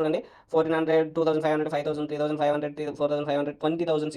చూడండి 1400, 2500, 5000, 3500, 4500, 20000,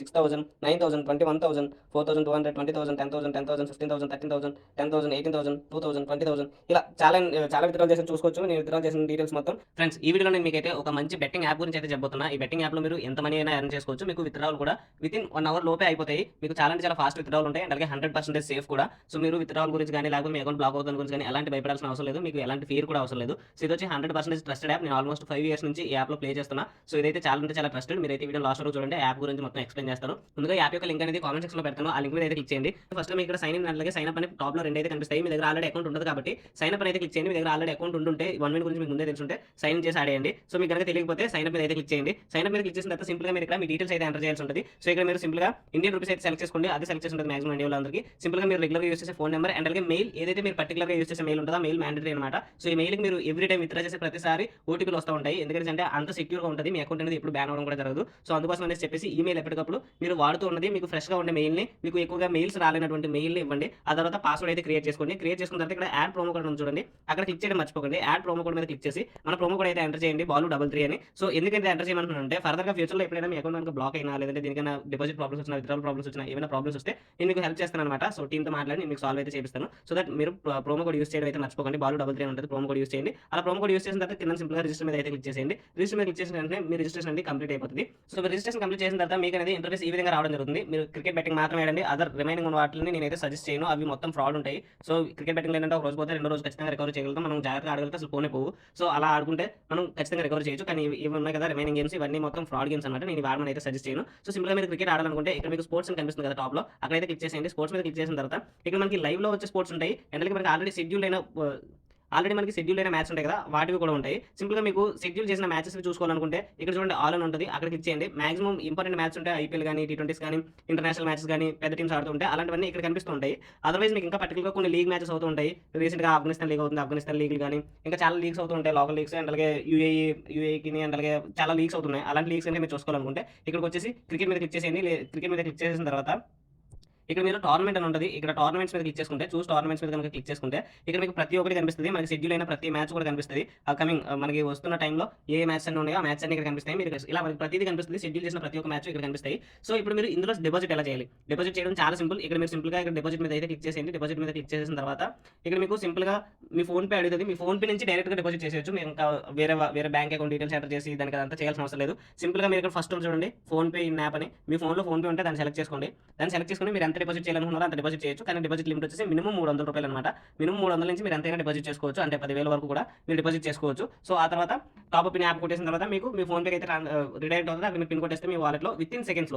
6000, 9000, 21000, 4200, 20000, 10000, 10000, 15000, 13000, 10000, 18000, 2000, 20000 ఇలా చాలా విత్డ్రాల్ చేసి చూసుకోవచ్చు. నేను విత్డ్రాల్ చేసిన డీటెయిల్స్ మొత్తం. ఫ్రెండ్స్, ఈ వీడియోలో నేను మీకైతే ఒక మంచి బెట్టింగ్ యాప్ గురించి అయితే చెప్పబోతున్నా. ఈ బెట్టింగ్ యాప్లో మీరు ఎంత మనీ అయినా ఎర్న్ చేసుకోవచ్చు. మీకు విత్డ్రాల్ కూడా వితిన్ 1 అవర్ లోపే అయిపోతాయి. మీకు చాలా ఫాస్ట్ విత్డ్రాల్ ఉంటాయి. అండ్ అలాగే 100% సేఫ్ కూడా. సో మీరు విత్డ్రాల్ గురించి కానీ లేకపోతే మీ అకౌంట్ బ్లాక్ అవుతుంది గురించి కానీ ఎలాంటి భయపడాల్సిన అవసరం లేదు. మీకు ఎలాంటి ఫియర్ కూడా అవసరం లేదు. సో ఇది వచ్చి 100% ట్రస్టెడ్ యాప్. నేను ఆల్మోస్ట్ 5 ఇయర్స్ నుంచి ఈ యాప్లో ప్లే చేస్తున్నా. సో ఇదైతే చాలా ట్రస్టెడ్. మీరైతే వీడియో లాస్ట్ వరకు చూడండి. యాప్ గురించి మొత్తం ఎక్స్ప్లెయిన్ చేస్తాను. ముందుగా యాప్ యొక్క లింక్ అనేది కామెంట్ సెక్షన్ లో పెడతాను. ఆ లింక్ మీద అయితే క్లిక్ చేయండి. ఫస్ట్ మీకు ఇక్కడ సైన్ ఇన్ అలాగే సైన్ అప్ అని టాప్ లో రెండు అయితే కనిపిస్తాయి. మీ దగ్గర ఆల్రెడీ అకౌంట్ ఉంటుంది కాబట్టి సైన్ అప్ అయితే క్లిక్ చేయండి. మీ దగ్గర ఆల్రెడీ అకౌంట్ ఉంటుంటే 1 మినిట్ గురించి మీకు ముందే తెలుసుంటే సైన్ ఇన్ చేసి ఆడేయండి. సో మీకు కనుక తెలియకపోతే సైన్ అప్ మీద అయితే క్లిక్ చేయండి. సైన్ అప్ మీద క్లిక్ చేసిన తర్వాత సింపుల్ గా మీరు ఇక్కడ మీ డీటెయిల్స్ అయితే ఎంటర్ చేయాల్సి ఉంటుంది. సో ఇక్కడ మీరు సింపుల్ గా ఇండియన్ రూపీస్ అయితే సెలెక్ట్ చేసుకోండి. అది సెలెక్ట్ చేసి ఉంటుంది మాక్సిమం ఇండియా వాళ్ళందరికీ. సింపుల్ గా మీరు రెగ్యులర్ గా యూస్ చేసే ఫోన్ నెంబర్ అండ్ అలాగే మెయిల్ ఏదైతే మీరు పర్టికులర్ గా యూస్ చేసే మెయిల్ ఉంటుందో మెయిల్ మ్యాండేటరీ అనమాట. సో ఈ మెయిల్ కి మీరు ఎవ్రీ టైం విత్డ్రా చేసే ప్రతిసారి ఓటీపీలు వస్తూ ఉంటాయి. ఎందుకంటే అంత సెక్యూర్ గా ఉంటుంది. మీ అకౌంట్ అనేది ఎప్పుడు బ్యాన్ అవ్వడం కూడా జరగదు. సో అందుకోసం అనేసి చెప్పేసి ఈమెయిల్ ఎప్పటికప్పుడు మీరు వాడుతూ ఉన్నది మీకు ఫ్రెష్ గా ఉండే మెయిల్ ని, మీకు ఎక్కువగా మెయిల్స్ రాలేనటువంటి మెయిల్ ని ఇవ్వండి. ఆ తర్వాత పాస్వర్డ్ అయితే క్రియేట్ చేసుకోండి. క్రియేట్ చేసుకున్న తర్వాత ఇక్కడ యాడ్ ప్రోమో కోడ్ ఉంది చూడండి, అక్కడ క్లిక్ చేయడం మర్చిపోకండి. యాడ్ ప్రోమో కోడ్ మీద క్లిక్ చేసి మన ప్రోమో కోడ్ అయితే ఎంటర్ చేయండి, బాలు33 అని. సో ఎందుకంటే ఎంటర్ చేయమంటున్నానంటే ఫర్దర్ గా ఫ్యూచర్ లో ఎప్పుడైనా మీ అకౌంట్ కనుక బ్లాక్ అయినా లేదంటే దీనికైనా డిపాజిట్ ప్రాబ్లమ్స్ వచ్చినా విత్డ్రాల్ ప్రాబ్లమ్స్ వచ్చినా ఏమైనా ప్రాబ్లమ్స్ వస్తే నేను మీకు హెల్ప్ చేస్తాను అనమాట. సో టీమ్ తో మాట్లాడి నేను మీకు సాల్వ్ అయితే చేపిస్తాను. సో దట్ మీరు ప్రోమో కోడ్ యూస్ చేయడం అయితే మర్చిపోకండి. బాలు33 అని ఉంటుంది, ప్రోమో కోడ్ యూస్ చేయండి. అలా ప్రోమో కోడ్ యూస్ చేసిన తర్వాత కింద సింపుల్ గా రిజిస్టర్ మీద అయితే క్లిక్ చేసేయండి. రిజిస్టర్ మీద క్లిక్ చేసిన వెంటనే మీ రిజిస్ట్రేషన్ అనేది కంప్లీట్ అయిపోతుంది. సో మీరు రిజిస్ట్రేషన్ కంప్లీట్ చేసిన తర్వాత మీకు అనేది ఇంటర్ఫేస్ ఈ విధంగా రావడం జరుగుతుంది. మీరు క్రికెట్ బెట్టింగ్ మాత్రమే ఆడండి. అదర్ రిమైనింగ్ ఉన్న వాటిని నేనైతే సజెస్ట్ చేయను. అవి మొత్తం ఫ్రాడ్ ఉంటాయి. సో క్రికెట్ బెట్టింగ్ ఏంటంటే ఒక రోజు పోతే రెండో రోజు ఖచ్చితంగా రికవర్ చేయగలుగుతాం. మనం జాగ్రత్తగా ఆడగలిగితే అసలు పోనే పోవు. సో అలా ఆడుకుంటే మనం ఖచ్చితంగా రికవర్ చేయొచ్చు. కానీ ఇవి ఉన్నాయి కదా రిమైనింగ్ గేమ్స్, ఇవన్నీ మొత్తం ఫ్రాడ్ గేమ్స్ అనమాట. నేను వాడమని అయితే సజెస్ట్ చేయను. సో సింపుల్ గా మీరు క్రికెట్ ఆడాలనుకుంటే ఇక్కడ మీకు స్పోర్ట్స్ అని కనిపిస్తుంది కదా టాప్ లో, అక్కడైతే క్లిక్ చేసేయండి. స్పోర్ట్స్ మీద క్లిక్ చేసిన తర్వాత ఇక్కడ మనకి లైవ్ లో వచ్చే స్పోర్ట్స్ ఉంటాయి. అండ్ మనకి ఆల్రెడీ మనకి షెడ్యూల్ అయిన మ్యాచ్ ఉంటాయి కదా, వాటివి కూడా ఉంటాయి. సింపుల్గా మీకు షెడ్యూల్ చేసిన మ్యాచెస్ చూసుకోవాలనుకుంటే ఇక్కడ చూడండి ఆల్ అని ఉంటుంది, అక్కడ క్లిక్ చేయండి. మాక్సిమం ఇంపార్టెంట్ మ్యాచ్ ఉంటాయి, ఐపీఎల్ కానీ T20s కానీ ఇంటర్నేషనల్ మ్యాచెస్ కానీ పెద్ద టీమ్స్ ఆడుతూ ఉంటాయి. అలాంటివన్నీ ఇక్కడ కనిపిస్తూ ఉంటాయి. అదర్వైజ్ మీకు ఇంకా పర్టికులర్గా కొన్ని లీగ్ మ్యాచెస్ అవుతూ ఉంటాయి. రీసెంట్గా ఆఫ్ఘనిస్తాన్ లీగ్ అవుతుంది, ఆఫ్ఘనిస్తాన్ లీగ్ కానీ ఇంకా చాలా లీగ్స్ అవుతూ ఉంటాయి, లోకల్ లీగ్స్ అండ్ అలాగే యూఏకి అండ్ అలాగే చాలా లీగ్స్ అవుతున్నాయి. అలాంటి లీగ్స్ అంటే మీరు చూసుకోవాలనుకుంటే ఇక్కడికి వచ్చేసి క్రికెట్ మీద క్లిక్ చేసేయండి. క్రికెట్ మీద క్లిక్ చేసిన తర్వాత ఇక్కడ మీరు టోర్నమెంట్ అని ఉంటుంది. ఇక్కడ టోర్నమెంట్స్ మీద క్లిక్ చేసుకుంటే చూస్ టోర్నమెంట్స్ మీద కనుక క్లిక్ చేసుకుంటే ఇక్కడ మీకు ప్రతి ఒక్కటి కనిపిస్తుంది. మనకి షెడ్యూల్ అయిన ప్రతి మ్యాచ్ కూడా కనిపిస్తుంది. కమింగ్ మనకి వస్తున్న టైంలో ఏ మ్యాచ్ అన్ని ఉన్నాయో ఆ మ్యాచ్ అన్ని ఇక్కడ కనిపిస్తాయి. మీరు ఇలా మనకి ప్రతిదీ కనిపిస్తుంది. షెడ్యూల్ చేసిన ప్రతి ఒక్క మ్యాచ్ ఇక్కడ కనిపిస్తాయి. సో ఇప్పుడు మీరు ఇందులో డిపాజిట్ ఎలా చేయాలి? డిపాజిట్ చేయడం చాలా సింపుల్. ఇక్కడ మీరు సింపుల్ గా ఇక్కడ డిపాజిట్ మీద అయితే క్లిక్ చేసేయండి. డిపాజిట్ మీద క్లిక్ చేసిన తర్వాత ఇక్కడ మీకు సింపుల్ గా మీ ఫోన్ పే అడుగుతుంది. మీ ఫోన్ పే నుంచి డైరెక్ట్ గా డిపాజిట్ చేసేయచ్చు. మీరు ఇంకా వేరే బ్యాంక్ అకౌంట్ డీటెయిల్స్ ఎంటర్ చేసి దానికి అంతా చేయాల్సిన అవసరం లేదు. సింపుల్ గా మీరు ఇక్కడ ఫస్ట్ చూడండి ఫోన్ పే ఇన్ యాప్ అని. మీ ఫోన్ లో ఫోన్ పే ఉంటే దాన్ని సెలెక్ట్ చేసుకోండి. దాన్ని సెలెక్ట్ చేసుకుని మీరు ఎంత డిపాజిట్ చేయాలనుకున్నారో అంత డిపాజిట్ చేయొచ్చు. కానీ డిపాజిట్ లిమిట్ వచ్చేసి మినిమం ₹300 అనమాట. మినిమం 300 నుంచి మీరు ఎంతైనా డిపాజిట్ చేసుకోవచ్చు. అంటే 10,000 వరకు కూడా మీరు డిపాజిట్ చేసుకోవచ్చు. సో ఆ తర్వాత టాప్ అప్ యాప్ కొట్టేసిన తర్వాత మీకు మీ ఫోన్ పే అయితే రిడైరెక్ట్ అవుతుంది. అక్కడ మీరు పిన్ కొట్టేస్తే మీ వాలెట్ లో విత్ ఇన్ సెకండ్స్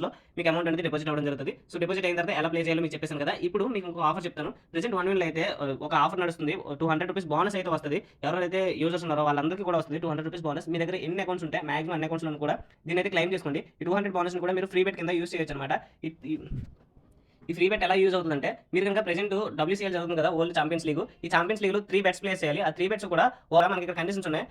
లో మీకు అమౌంట్ అనేది డిపాజిట్ అవ్వడం జరుగుతుంది. సో డిపాజిట్ అయిన తర్వాత ఎలా ప్లే చేయాలో మీకు చెప్పేసాను కదా. ఇప్పుడు మీకు ఇంకో ఆఫర్ చెప్తాను. ప్రెసెంట్ 1 వీల్ అయితే ఒక ఆఫర్ నడుస్తుంది. ₹200 బోనస్ అయితే వస్తుంది. ఎవరైతే యూజర్స్ ఉన్నారో వాళ్ళందరికీ కూడా వస్తుంది ₹200 బోనస్. మీ దగ్గర ఎన్ని అకౌంట్స్ ఉంటాయి మాక్సిమం అన్ని అకౌంట్స్ లో కూడా దీని అయితే క్లెయిమ్ చేసుకోండి. ఈ 200 బోనస్ కూడా మీరు ఫ్రీ బెట్ కింద యూస్ చేయొచ్చు అనమాట. ఈ ఫ్రీ బెట్ ఎలా యూజ్ అవుతుందంటే మీరు కనుక ప్రెసెంట్ WCL జరుగుతుంది కదా, వరల్డ్ ఛాంపియన్స్ లీగ్. ఈ ఛాంపియన్స్ లీగ్ లో 3 బెట్స్ ప్లేస్ చేయాలి. ఆ 3 బెట్స్ కూడా మనకి ఇక్కడ కండిషన్స్ ఉన్నాయి.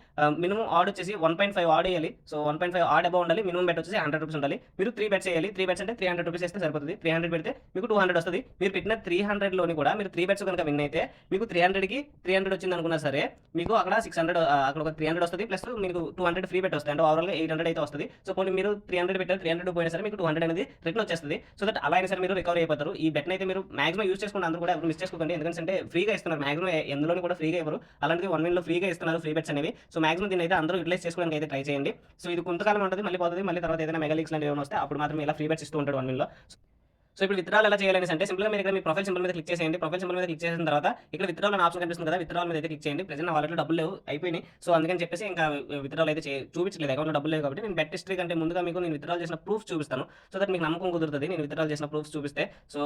మినిమం ఆడ్ వచ్చేసి 1.5 ఆడ్ వేయాలి. సో 1.5 ఆడ్ అబౌవ్ ఉండాలి. మినిమం బెట్ వచ్చేసి ₹100 ఉండాలి. మీరు 3 బెట్స్ చేయాలి. 3 బెట్స్ అంటే ₹300 వేస్తే సరిపోతుంది. 300 పెడితే మీకు 200 వస్తుంది. మీరు పెట్టిన 300 లోని కూడా మీరు 3 బెట్స్ కనుక విన్ అయితే మీకు 300కి 300 వచ్చింది అనుకున్నా సరే మీకు అక్కడ 600 అక్కడ ఒక 300 వస్తుంది. ప్లస్ మీకు 200 ఫ్రీ బెట్ వస్తుంది. అంటే ఓవరాల్ గా 800 అయితే వస్తుంది. సో పోనీ మీరు 300 పెట్టారు, 300 పోయినా సరే మీకు 200 అనేది రిటర్న్ వచ్చేస్తుంది. సో దట్ అలా అయినా సరే మీరు రికవర్ అయిపోతారు. ఈ బెట్ అయితే మీరు మాక్సిమం యూస్ చేసుకోండి. అందరూ కూడా ఎవరు మిస్ చేసుకోకండి. ఎందుకంటే ఫ్రీగా ఇస్తున్నారు. మాక్సిమం ఎందులోని కూడా ఫ్రీగా ఇవ్వరు. అలాంటిది 1 వీల్ లో ఫ్రీగా ఇస్తున్నారు ఫ్రీ బెట్స్ అనేవి. సో మాక్సిమం దీన్ని అయితే అందరూ యూటిలైజ్ చేసుకోవడానికి అయితే ట్రై చేయండి. సో ఇది కొంతకాలం ఉంటుంది, మళ్ళీ పోతుంది. మళ్ళీ తర్వాత ఏదైనా మెగా లీగ్స్ లాంటివి ఏమైనా వస్తే అప్పుడు మాత్రం ఇలా ఫ్రీ బెట్స్ ఇస్తూ ఉంటాడు 1 వీల్ లో. సో ఇప్పుడు విత్డ్రాల్ ఎలా చేయాలని అంటే సింపుల్గా మీరు ఇక్కడ మీ ప్రొఫైల్ సింబల్ మీద క్లిక్ చేసేయండి. ప్రొఫైల్ సింబల్ మీద క్లిక్ చేసిన తర్వాత ఇక్కడ విత్డ్రాల్ అనే ఆప్షన్ కనిపిస్తుంది కదా, విత్డ్రాల్ మీద అయితే క్లిక్ చేయండి. ప్రెజెంట్ నా వాలెట్లో డబ్బులు లేవు, అయిపోయినాయి. సో అందుకని చెప్పేసి ఇంకా విత్డ్రాల్ అయితే చూపించలేదు, అకౌంట్లో డబ్బులు లేవు కాబట్టి నేను బెట్ హిస్టరీ కంటే ముందుగా మీకు నేను విత్డ్రాల్ చేసిన ప్రూఫ్ చూపిస్తాను. సో దట్ మీకు నమ్మకం కుదురుతుంది. నేను విత్డ్రాల్ చేసిన ప్రూఫ్స్ చూపిస్తే సో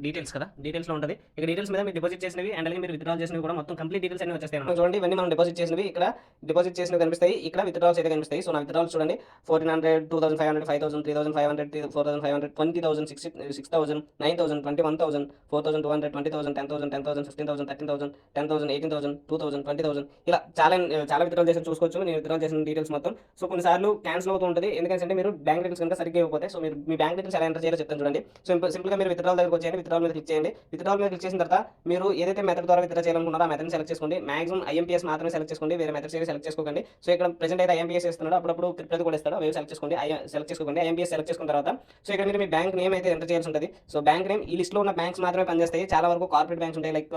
డీటెయిల్స్ కదా, డీటెయిల్స్లో ఉంటుంది. ఇక డీటెయిల్స్ మీద మీరు డిపాజిట్ చేసినవి అండ్ అలాగే మీరు విత్డ్రాల్ చేసినవి కూడా మొత్తం కంప్లీట్ డీటెయిల్స్ అన్ని వచ్చేస్తాయి. చూడండి ఇవన్నీ మనం డిపాజిట్ చేసినవి ఇక్కడ డిపాజిట్ చేసినవి కనిపిస్తాయి. ఇక్కడ విత్డ్రాల్స్ అయితే కనిపిస్తాయి. సో నా విత్డ్రాల్స్ చూడండి 1400, 2500, 5000, 3500, 4500, 20000, 10000, 6,000, 9,000, 21,000, 4,200, 20,000, 10,000, 10,000, 15,000, 13,000, 10,000, 18,000, 2,000, 20,000 ఇలా చాలా విత్డ్రాల్ చేసి చూసుకోవచ్చు. నేను విత్డ్రాల్ చేసిన డీటెయిల్స్ మొత్తం. సో కొన్నిసార్లు క్యాన్సిల్ అవుతూ ఉంటుంది. ఎందుకంటే మీరు బ్యాంక్ డీటెయిల్స్ కనుక సరిగ్గా ఇవ్వకపోతే, సో మీరు మీ బ్యాంక్ డీటెయిల్స్ ఎలా ఎంటర్ చేయాలో చెప్తాను చూడండి. సో సింపుల్గా మీరు విత్డ్రాల్ దగ్గరకు వచ్చేయండి. విత్డ్రాల్ మీద క్లిక్ చేయండి. విత్డ్రాల్ మీద క్లిక్ చేసిన తర్వాత మీరు ఏదైతే మెథడ్ ద్వారా విత్డ్రా చేయాలనుకున్నారో ఆ మెథడ్ని సెలెక్ట్ చేసుకోండి. మాక్సిమం ఐఎంపీఎస్ మాత్రమే సెలెక్ట్ చేసుకోండి. వేరే మెథడ్స్ ఏవి సెలెక్ట్ చేసుకోకండి. సో ఇక్కడ ప్రెజెంట్ అయితే ఐఎంపీఎస్ ఇస్తున్నాడు, అప్పుడప్పుడు క్రిప్టో కూడా ఇస్తాడు. అవి సెలెక్ట్ చేసుకోండి. సెలెక్ట్ చేసుకోండి. ఐఎంపీఎస్ సెలెక్ట్ చేసుకున్న తర్వాత సో ఇక్కడ మీరు మీ బ్యాంక్ నేమ్ అయితే ఎంటర్ చేయాల్సి ఉంటుంది. సో బ్యాంక్ నేమ్ ఈ లిస్ట్లో ఉన్న బ్యాంక్స్ మాత్రమే పనిచేస్తాయి. చాలా వరకు కార్పొరేట్ బ్యాంక్స్ ఉంటాయి, లైక్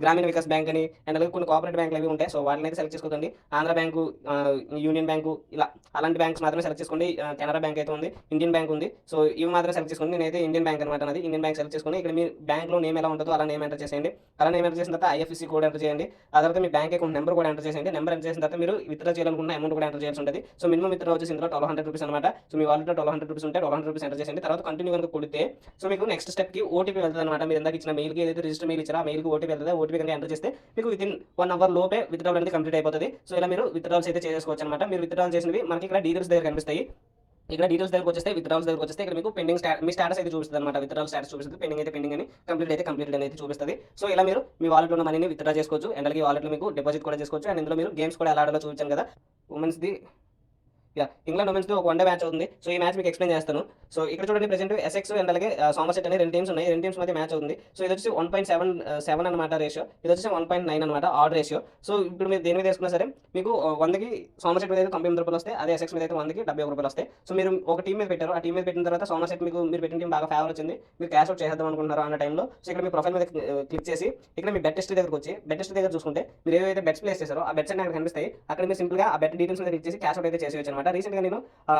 గ్రామీణ వికాస్ బ్యాంక్ అని అండ్ అలాగే కొన్ని కార్పొరేట్ బ్యాంకులు అవి ఉంటాయి. సో వాటిని అయితే సెలెక్ట్ చేసుకోకండి. ఆంధ్ర బ్యాంకు, యూనియన్ బ్యాంకు ఇలా అలాంటి బ్యాంక్స్ మాత్రమే సెలెక్ట్ చేసుకోండి. కెనరా బ్యాంక్ అయితే ఉంది, ఇండియన్ బ్యాంక్ ఉంది. సో ఇవి మాత్రం సెలెక్ట్ చేసుకోండి. నేనైతే ఇండియన్ బ్యాంక్ అనమాట, అది ఇండియన్ బ్యాంక్ సెలెక్ట్ చేసుకుని ఇక్కడ మీ బ్యాంక్లో నేమ్ ఎలా ఉంటుందో అలా నేమ్ ఎంటర్ చేసేయండి. అలా నేమ్ ఎంటర్ చేసిన తర్వాత ఐఎఫ్ఎస్సి కోడ్ ఎంటర్ చేయండి. ఆ తర్వాత మీ బ్యాంక్ అకౌంట్ నెంబర్ కూడా ఎంటర్ చేసేయండి. నెంబర్ ఎంటర్ చేసిన తర్వాత మీరు విత్డ్రా చేయాలనుకున్న అమౌంట్ కూడా ఎంటర్ చేయాల్సి ఉంటుంది. సో మినిమం విత్డ్రా వచ్చేసి ఇందులో 1,200 రూపీస్ అనమాట. సో మీ వాలెట్లో 1,200 రూపీస్ ఉంటే 1,200 రూపీస్ ఎంటర్ చేసేయండి. తర్వాత కంటిన్యూ కనుక కొడితే సో మీకు నెక్స్ట్ స్టెప్కి ఓటీపీ వెళ్తుంది అనమాట. మీరు ఇందాక ఇచ్చిన మెయిల్కి ఏదైతే రిజిస్టర్ మెయిల్ ఇచ్చారో ఆ మెయిల్కి ఓటీపీ వెళ్తుంది. ఓటీపీ కనుక ఎంటర్ చేస్తే మీకు వితిన్ 1 అవర్ లోపే విత్డ్రాల్ అనేది కంప్లీట్ అయిపోతుంది. సో ఇలా మీరు విత్డ్రాల్స్ అయితే చేసుకోవచ్చు అనమాట. మీరు విత్డ్రాల్ చేసినవి మనకి ఇక్కడ డీటెయిల్స్ దగ్గర కనిపిస్తాయి. ఇక్కడ డీటెయిల్స్ దగ్గరకు వచ్చేస్తే విత్డ్రాల్స్ దగ్గరకు వచ్చేస్తే ఇక్కడ మీకు పెండింగ్ మీ స్టాటస్ అయితే చూపిస్తుంది అనమాట. విత్డ్రాల్ స్టాటస్ చూపిస్తుంది. పెండింగ్ అయితే పెండింగ్ అని, కంప్లీట్ అయితే కంప్లీట్ అనేది చూపిస్తుంది. సో ఇలా మీరు మీ వాలెట్లో ఉన్న మనీని విత్డ్రా చేసుకోవచ్చు. అండ్ అలాగే వాలెట్లో మీకు డిపాజిట్ కూడా చేసుకోవచ్చు. అండ్ ఇందులో మీరు గేమ్స్ కూడా ఎలా ఆడాలో చూపించాను కదా. ఉమెన్స్ది ఇంగ్లాండ్ ఉమెన్స్ది ఒక వన్ డే మ్యాచ్ అవుతుంది. సో ఈ మ్యాచ్ మీకు ఎక్స్ప్లెయిన్ చేస్తాను. సో ఇక్కడ చూడండి, ప్రెజెంట్ ఎస్ఎక్స్ అండ్ అలాగే సోమర్సెట్ అనే 2 టీమ్స్ ఉన్నాయి. 2 టీమ్స్ మధ్య మ్యాచ్ అవుతుంది. సో ఇది వచ్చి 1.7 అనమాట రేషియో, ఇది వచ్చి 1.9 అనమాట ఆడ్ రేషియో. సో ఇప్పుడు మీరు దేని మీద వేసుకున్నా సరే మీకు 100కి సోమర్సెట్ మీద అయితే 98 రూపాయలు వస్తాయి. అదే ఎస్ఎక్స్ మీద అయితే 100కి 71 రూపాయలు వస్తాయి. సో మీరు ఒక టీం మీద పెట్టారు. ఆ టీం మీద పెట్టిన తర్వాత సోమర్సెట్ మీరు పెట్టిన టీం బాగా ఫేవర్ వచ్చింది, మీరు క్యాష్ అవుట్ చేద్దాం అనుకుంటున్నారు అన్న టైంలో సో ఇక్కడ మీ ప్రొఫైల్ మీద క్లిక్ చేసి ఇక్కడ మీ బెట్ హిస్టరీ దగ్గరకు వచ్చి బెట్ హిస్టరీ దగ్గర చూసుకుంటే మీరు ఏవైతే బెట్స్ ప్లేస్ చేశారో ఆ బెట్స్ అన్ని అక్కడ కనిపిస్తాయి. అక్కడ మీరు సింపుల్గా ఆ బెట్ డీటెయిల్స్ మీద క్లిక్ చేసి క్యాష్ అవుట్ అయితే చేసేయచ్చు అనమాట. రీసెంట్గా నేను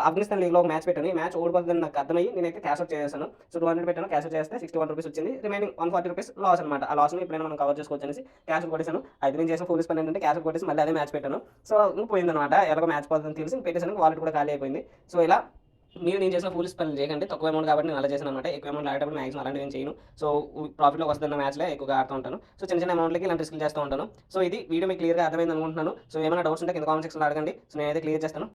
ఆఫ్ఘనిస్తాన్ లీగ్లో ఒక మ్యాచ్ పెట్టాను. ఈ మ్యాచ్ ఓడిపోతుందని నాకు అర్థమయ్యి నేనైతే క్యాష్ అవుట్ చేశాను. సో 200 పెట్టాను, క్యాష్ అవుట్ చేస్తే 61 రూపీస్ వచ్చింది. రిమైనింగ్ 140 రూపీస్ లాస్ అనమాట. ఆ లాస్ని ఎప్పుడైనా మనం కవర్ చేసుకోవచ్చు అనేసి క్యాష్ అవుట్ కొట్టేసాను. అయితే నేను చేసిన ఫోలిస్ పని ఏంటంటే క్యాష్ అవుట్ కొట్టేసి మళ్ళీ అదే మ్యాచ్ పెట్టాను. సో పోయిందనమాట. ఎలాగో మ్యాచ్ పోతుందని తెలిసి పెట్టేసాను, వాలెట్ కూడా ఖాళీ అయిపోయింది. సో ఇలా నేను చేసిన ఫూలిస్ పనులు చేయకండి. తక్కువ అమౌంట్ కాబట్టి నేను అలా చేశాను అనమాట. ఎక్కువ అమౌంట్ ఆడేటప్పుడు మాక్సిమం అలాంటివి నేను చేయను. సో ప్రాఫిట్లోకి వస్తున్న మ్యాచ్లో ఎక్కువగా ఆడుతూ ఉంటాను. సో చిన్న అమౌంట్లకి ఇలాంటి రిస్క్ చేస్తూ ఉంటాను. సో ఇది వీడియో మీకు క్లియర్గా అర్థమైంది అనుకుంటున్నాను. సో ఏమైనా డౌట్స్ ఉంటే కింద కామెంట్ సెక్షన్లో అడగండి. సో నేనైతే క్లియర్ చేస్తాను.